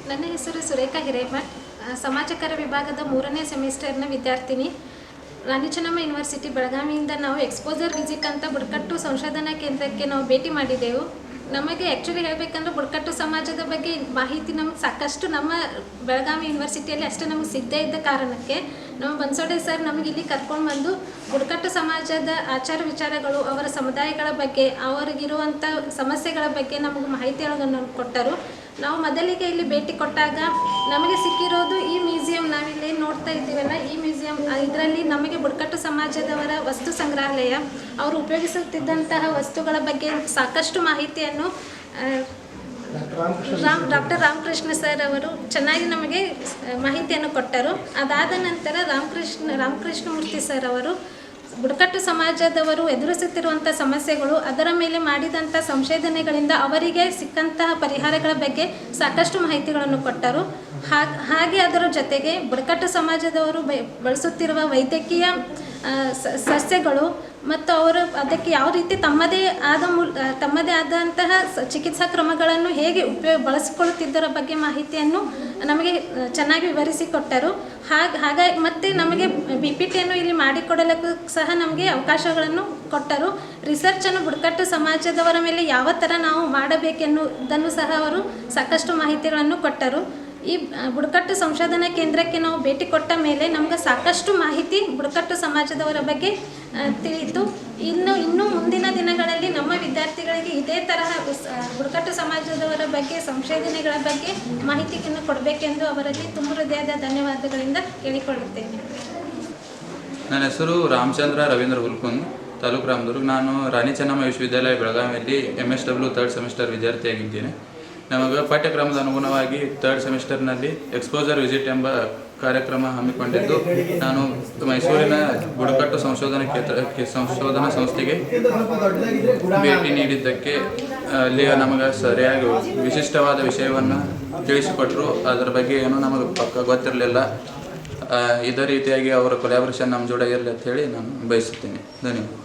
ನನ್ನ ಹೆಸರು ಸುರೇಖಾ ಹಿರೇಮಠ್, ಸಮಾಜಕರ ವಿಭಾಗದ 3ನೇ ಸೆಮಿಸ್ಟರ್ನ ವಿದ್ಯಾರ್ಥಿನಿ. ರಾಣಿ ಚೆನ್ನಮ್ಮ ಯೂನಿವರ್ಸಿಟಿ ಬೆಳಗಾವಿಯಿಂದ ನಾವು ಎಕ್ಸ್ಪೋಜರ್ ವಿಸಿಟ್ ಅಂತ ಬುಡಕಟ್ಟು ಸಂಶೋಧನಾ ಕೇಂದ್ರಕ್ಕೆ ನಾವು ಭೇಟಿ ಮಾಡಿದ್ದೆವು. ನಮಗೆ ಆ್ಯಕ್ಚುಲಿ ಹೇಳಬೇಕಂದ್ರೆ ಬುಡಕಟ್ಟು ಸಮಾಜದ ಬಗ್ಗೆ ಮಾಹಿತಿ ನಮಗೆ ಸಾಕಷ್ಟು ನಮ್ಮ ಬೆಳಗಾವಿ ಯೂನಿವರ್ಸಿಟಿಯಲ್ಲಿ ಅಷ್ಟೇ ನಮಗೆ ಸಿಗದೇ ಇದ್ದ ಕಾರಣಕ್ಕೆ ನಮ್ಮ ಬನ್ಸೋಡೆ ಸರ್ ನಮಗೆ ಇಲ್ಲಿ ಕರ್ಕೊಂಡು ಬಂದು ಬುಡಕಟ್ಟು ಸಮಾಜದ ಆಚಾರ ವಿಚಾರಗಳು, ಅವರ ಸಮುದಾಯಗಳ ಬಗ್ಗೆ, ಅವರಿಗಿರುವಂಥ ಸಮಸ್ಯೆಗಳ ಬಗ್ಗೆ ನಮಗೆ ಮಾಹಿತಿಗಳನ್ನು ಕೊಟ್ಟರು. ನಾವು ಮೊದಲಿಗೆ ಇಲ್ಲಿ ಭೇಟಿ ಕೊಟ್ಟಾಗ ನಮಗೆ ಸಿಕ್ಕಿರೋದು ಈ ಮ್ಯೂಸಿಯಂ, ನಾವಿಲ್ಲಿ ನೋಡ್ತಾ ಇದ್ದೀವಲ್ಲ ಈ ಮ್ಯೂಸಿಯಂ, ಇದರಲ್ಲಿ ನಮಗೆ ಬುಡಕಟ್ಟು ಸಮಾಜದವರ ವಸ್ತು ಸಂಗ್ರಹಾಲಯ, ಅವರು ಉಪಯೋಗಿಸುತ್ತಿದ್ದಂತಹ ವಸ್ತುಗಳ ಬಗ್ಗೆ ಸಾಕಷ್ಟು ಮಾಹಿತಿಯನ್ನು ಡಾಕ್ಟರ್ ರಾಮಕೃಷ್ಣ ಸರ್ ಅವರು ಚೆನ್ನಾಗಿ ನಮಗೆ ಮಾಹಿತಿಯನ್ನು ಕೊಟ್ಟರು. ಅದಾದ ನಂತರ ರಾಮಕೃಷ್ಣಮೂರ್ತಿ ಸರ್ ಅವರು ಬುಡಕಟ್ಟು ಸಮಾಜದವರು ಎದುರಿಸುತ್ತಿರುವಂಥ ಸಮಸ್ಯೆಗಳು, ಅದರ ಮೇಲೆ ಮಾಡಿದಂಥ ಸಂಶೋಧನೆಗಳಿಂದ ಅವರಿಗೆ ಸಿಕ್ಕಂತಹ ಪರಿಹಾರಗಳ ಬಗ್ಗೆ ಸಾಕಷ್ಟು ಮಾಹಿತಿಗಳನ್ನು ಕೊಟ್ಟರು. ಹಾಗೆ ಅದರ ಜೊತೆಗೆ ಬುಡಕಟ್ಟು ಸಮಾಜದವರು ಬಳಸುತ್ತಿರುವ ವೈದ್ಯಕೀಯ ಸಸ್ಯಗಳು ಮತ್ತು ಅವರು ಅದಕ್ಕೆ ಯಾವ ರೀತಿ ತಮ್ಮದೇ ಆದಂತಹ ಚಿಕಿತ್ಸಾ ಕ್ರಮಗಳನ್ನು ಹೇಗೆ ಬಳಸಿಕೊಳ್ಳುತ್ತಿದ್ದರ ಬಗ್ಗೆ ಮಾಹಿತಿಯನ್ನು ನಮಗೆ ಚೆನ್ನಾಗಿ ವಿವರಿಸಿಕೊಟ್ಟರು. ಹಾಗಾಗಿ ಮತ್ತು ನಮಗೆ BPTಯನ್ನು ಇಲ್ಲಿ ಮಾಡಿಕೊಡಲಿಕ್ಕೂ ಸಹ ನಮಗೆ ಅವಕಾಶಗಳನ್ನು ಕೊಟ್ಟರು. ರಿಸರ್ಚನ್ನು ಬುಡಕಟ್ಟು ಸಮಾಜದವರ ಮೇಲೆ ಯಾವ ಥರ ನಾವು ಮಾಡಬೇಕೆನ್ನುವುದನ್ನು ಸಹ ಅವರು ಸಾಕಷ್ಟು ಮಾಹಿತಿಗಳನ್ನು ಕೊಟ್ಟರು. ಈ ಬುಡಕಟ್ಟು ಸಂಶೋಧನಾ ಕೇಂದ್ರಕ್ಕೆ ನಾವು ಭೇಟಿ ಕೊಟ್ಟ ಮೇಲೆ ನಮಗೆ ಸಾಕಷ್ಟು ಮಾಹಿತಿ ಬುಡಕಟ್ಟು ಸಮಾಜದವರ ಬಗ್ಗೆ ತಿಳಿಯಿತು. ಇನ್ನು ಮುಂದಿನ ದಿನಗಳಲ್ಲಿ ನಮ್ಮ ವಿದ್ಯಾರ್ಥಿಗಳಿಗೆ ಇದೇ ತರಹ ಬುಡಕಟ್ಟು ಸಮಾಜದವರ ಬಗ್ಗೆ ಸಂಶೋಧನೆಗಳ ಬಗ್ಗೆ ಮಾಹಿತಿಯನ್ನು ಕೊಡಬೇಕೆಂದು ಅವರಲ್ಲಿ ತುಂಬ ಹೃದಯದ ಧನ್ಯವಾದಗಳಿಂದ ಕೇಳಿಕೊಳ್ಳುತ್ತೇನೆ. ನನ್ನ ಹೆಸರು ರಾಮಚಂದ್ರ ರವೀಂದ್ರ ಹುಲ್ಕುಂದ್, ತಾಲೂಕು ರಾಮದುರ್ಗ. ನಾನು ರಾಣಿ ಚೆನ್ನಮ್ಮ ವಿಶ್ವವಿದ್ಯಾಲಯ ಬೆಳಗಾವಿಯಲ್ಲಿ MSW 3rd ಸೆಮಿಸ್ಟರ್ ವಿದ್ಯಾರ್ಥಿಯಾಗಿದ್ದೇನೆ. ನಮಗೆ ಪಠ್ಯಕ್ರಮದ ಅನುಗುಣವಾಗಿ 3rd ಸೆಮಿಸ್ಟರ್ನಲ್ಲಿ ಎಕ್ಸ್ಪೋಜರ್ ವಿಸಿಟ್ ಎಂಬ ಕಾರ್ಯಕ್ರಮ ಹಮ್ಮಿಕೊಂಡಿದ್ದು, ನಾನು ಮೈಸೂರಿನ ಬುಡಕಟ್ಟು ಸಂಶೋಧನಾ ಸಂಸ್ಥೆಗೆ ಭೇಟಿ ನೀಡಿದ್ದಕ್ಕೆ ಅಲ್ಲಿ ನಮಗೆ ಸರಿಯಾಗಿ ವಿಶಿಷ್ಟವಾದ ವಿಷಯವನ್ನು ತಿಳಿಸಿಕೊಟ್ಟರು. ಅದರ ಬಗ್ಗೆ ಏನೂ ನಮಗೆ ಪಕ್ಕ ಗೊತ್ತಿರಲಿಲ್ಲ. ಇದೇ ರೀತಿಯಾಗಿ ಅವರ ಕೊಲ್ಯಾಬ್ರೇಷನ್ ನಮ್ಮ ಜೋಡ ಇರಲಿ ಅಂತ ಹೇಳಿ ನಾನು ಬಯಸುತ್ತೇನೆ. ಧನ್ಯವಾದ.